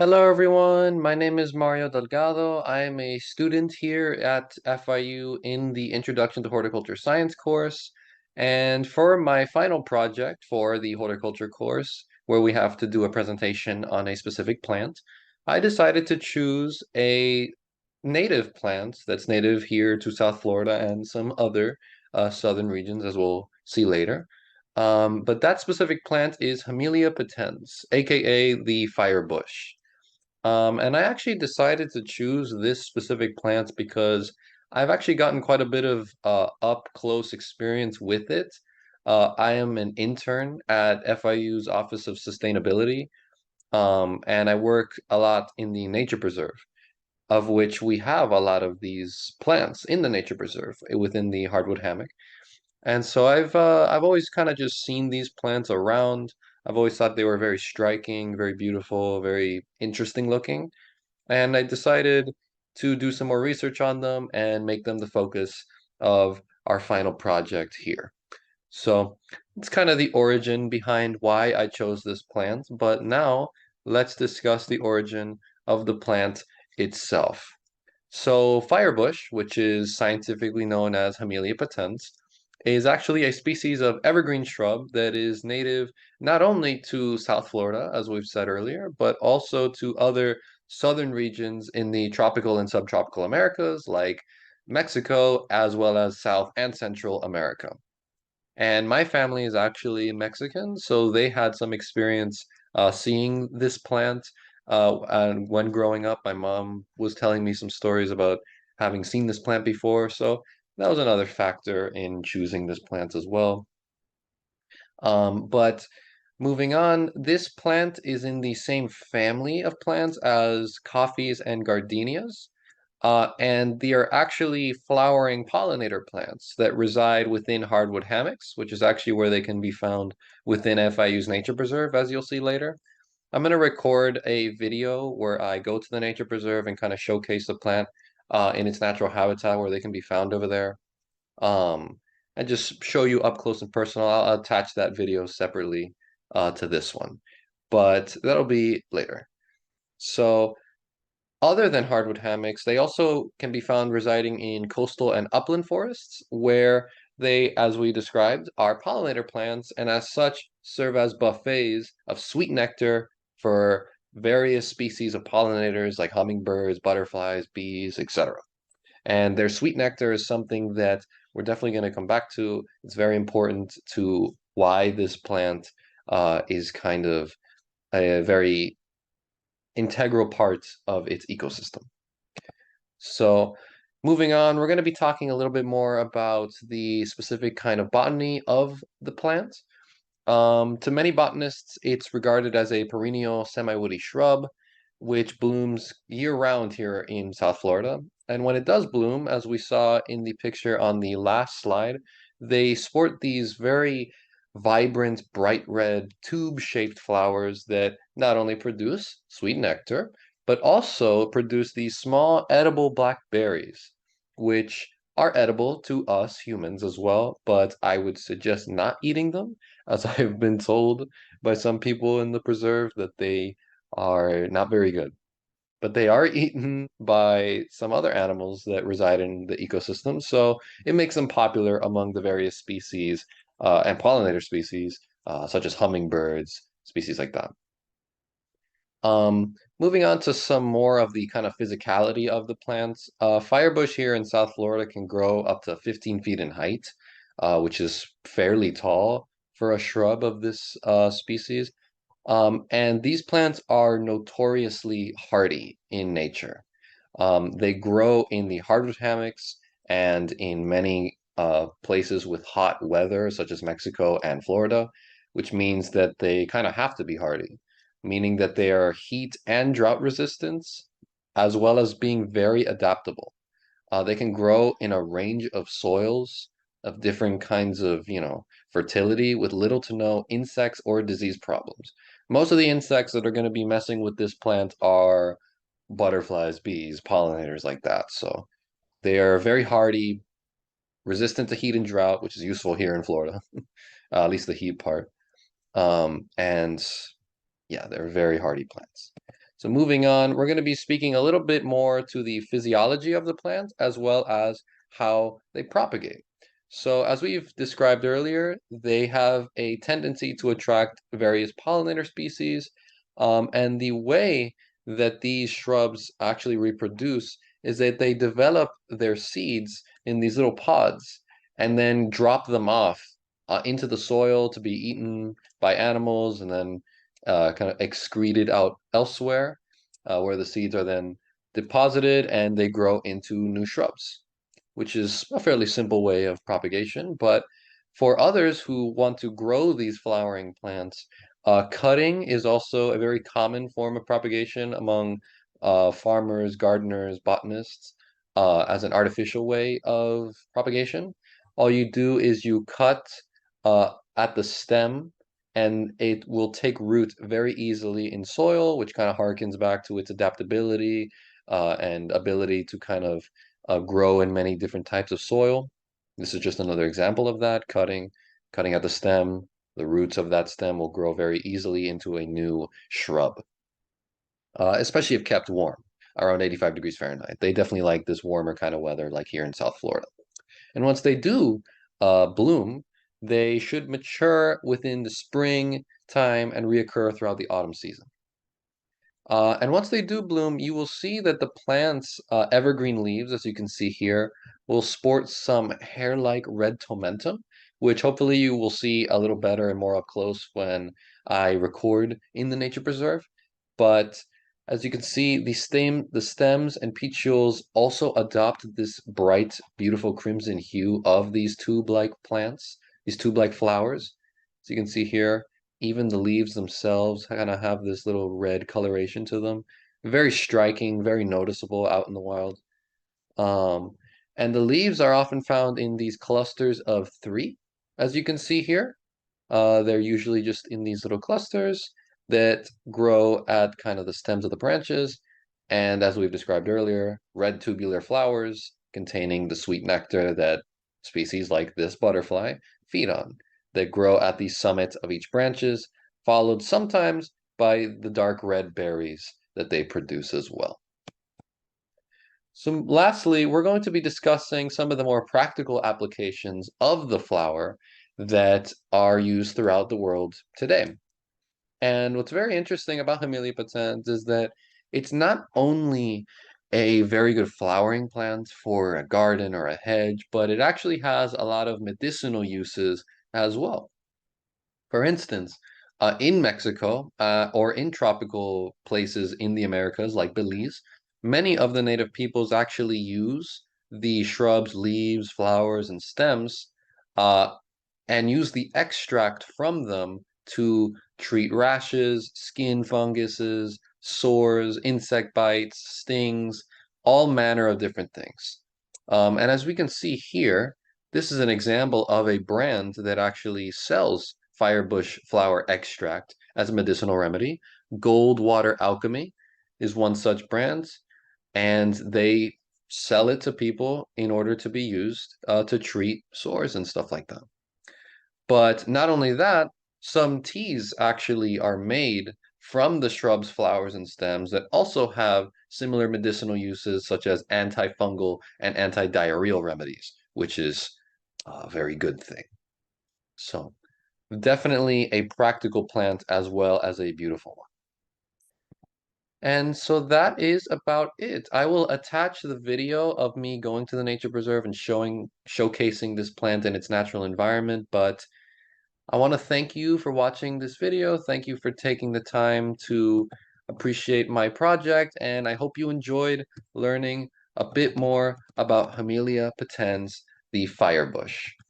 Hello, everyone. My name is Mario Delgado. I am a student here at FIU in the Introduction to Horticulture Science course. And for my final project for the horticulture course, where we have to do a presentation on a specific plant, I decided to choose a native plant that's native here to South Florida and some other southern regions, as we'll see later. But that specific plant is Hamelia Patens, aka the Firebush. And I actually decided to choose this specific plant because I've actually gotten quite a bit of up close experience with it. I am an intern at FIU's Office of Sustainability, and I work a lot in the nature preserve, of which we have a lot of these plants in the nature preserve within the hardwood hammock. And so I've always kind of just seen these plants around. I've always thought they were very striking, very beautiful, very interesting looking. And I decided to do some more research on them and make them the focus of our final project here. So it's kind of the origin behind why I chose this plant, but now let's discuss the origin of the plant itself. So Firebush, which is scientifically known as Hamelia patens, is actually a species of evergreen shrub that is native not only to South Florida, as we've said earlier, but also to other southern regions in the tropical and subtropical Americas, like Mexico, as well as South and Central America. And my family is actually Mexican, so they had some experience seeing this plant. And when growing up, my mom was telling me some stories about having seen this plant before. So that was another factor in choosing this plant as well. But moving on, this plant is in the same family of plants as coffees and gardenias. And they are actually flowering pollinator plants that reside within hardwood hammocks, which is actually where they can be found within FIU's nature preserve, as you'll see later. I'm going to record a video where I go to the nature preserve and kind of showcase the plant in its natural habitat where they can be found over there. Um, and just show you up close and personal. I'll attach that video separately to this one, but that'll be later. So other than hardwood hammocks, they also can be found residing in coastal and upland forests, where they, as we described, are pollinator plants and as such serve as buffets of sweet nectar for various species of pollinators like hummingbirds, butterflies, bees, etc. And their sweet nectar is something that we're definitely going to come back to. It's very important to why this plant is kind of a very integral part of its ecosystem. So moving on, we're going to be talking a little bit more about the specific kind of botany of the plant. To many botanists, it's regarded as a perennial semi-woody shrub, which blooms year-round here in South Florida. And when it does bloom, as we saw in the picture on the last slide, they sport these very vibrant, bright red, tube-shaped flowers that not only produce sweet nectar, but also produce these small edible black berries, which are edible to us humans as well, but I would suggest not eating them, as I've been told by some people in the preserve that they are not very good. But they are eaten by some other animals that reside in the ecosystem, so it makes them popular among the various species and pollinator species, such as hummingbirds, species like that. Moving on to some more of the kind of physicality of the plants. Firebush here in South Florida can grow up to 15 feet in height, which is fairly tall for a shrub of this species. And these plants are notoriously hardy in nature. They grow in the hardwood hammocks and in many places with hot weather, such as Mexico and Florida, which means that they kind of have to be hardy, meaning that they are heat and drought resistance, as well as being very adaptable. They can grow in a range of soils of different kinds of, fertility with little to no insects or disease problems. Most of the insects that are going to be messing with this plant are butterflies, bees, pollinators like that. So they are very hardy, resistant to heat and drought, which is useful here in Florida, at least the heat part. And yeah, they're very hardy plants. So moving on, we're going to be speaking a little bit more to the physiology of the plant as well as how they propagate. So as we've described earlier, they have a tendency to attract various pollinator species, and the way that these shrubs actually reproduce is that they develop their seeds in these little pods and then drop them off into the soil to be eaten by animals and then kind of excreted out elsewhere, where the seeds are then deposited and they grow into new shrubs, which is a fairly simple way of propagation. But for others who want to grow these flowering plants, cutting is also a very common form of propagation among farmers, gardeners, botanists, as an artificial way of propagation. All you do is you cut at the stem, and it will take root very easily in soil, which kind of harkens back to its adaptability and ability to kind of grow in many different types of soil. This is just another example of that, cutting at the stem. The roots of that stem will grow very easily into a new shrub, especially if kept warm, around 85 degrees Fahrenheit. They definitely like this warmer kind of weather, like here in South Florida. And once they do bloom, they should mature within the spring time and reoccur throughout the autumn season. And once they do bloom, you will see that the plant's evergreen leaves, as you can see here, will sport some hair-like red tomentum, which hopefully you will see a little better and more up close when I record in the nature preserve. But as you can see, the stems and petioles also adopt this bright, beautiful crimson hue of these tube-like plants, these tube-like flowers. As you can see here, even the leaves themselves kind of have this little red coloration to them. Very striking, very noticeable out in the wild. Um, and the leaves are often found in these clusters of three, as you can see here. They're usually just in these little clusters that grow at kind of the stems of the branches. And as we've described earlier, red tubular flowers containing the sweet nectar that species like this butterfly feed on, that grow at the summit of each branches, followed sometimes by the dark red berries that they produce as well. So lastly, we're going to be discussing some of the more practical applications of the flower that are used throughout the world today. And what's very interesting about Hamelia patens is that it's not only a very good flowering plant for a garden or a hedge, but it actually has a lot of medicinal uses as well. For instance, in Mexico or in tropical places in the Americas like Belize, many of the native peoples actually use the shrubs, leaves, flowers, and stems uh, and use the extract from them to treat rashes, skin funguses, sores, insect bites, stings, all manner of different things. And as we can see here, this is an example of a brand that actually sells Firebush flower extract as a medicinal remedy. Gold Water Alchemy is one such brand, and they sell it to people in order to be used to treat sores and stuff like that. But not only that, some teas actually are made from the shrubs, flowers, and stems that also have similar medicinal uses, such as antifungal and anti-diarrheal remedies, which is a very good thing. So, definitely a practical plant as well as a beautiful one. And so that is about it. I will attach the video of me going to the nature preserve and showcasing this plant in its natural environment, but I want to thank you for watching this video. Thank you for taking the time to appreciate my project, and I hope you enjoyed learning a bit more about Hamelia patens, the firebush.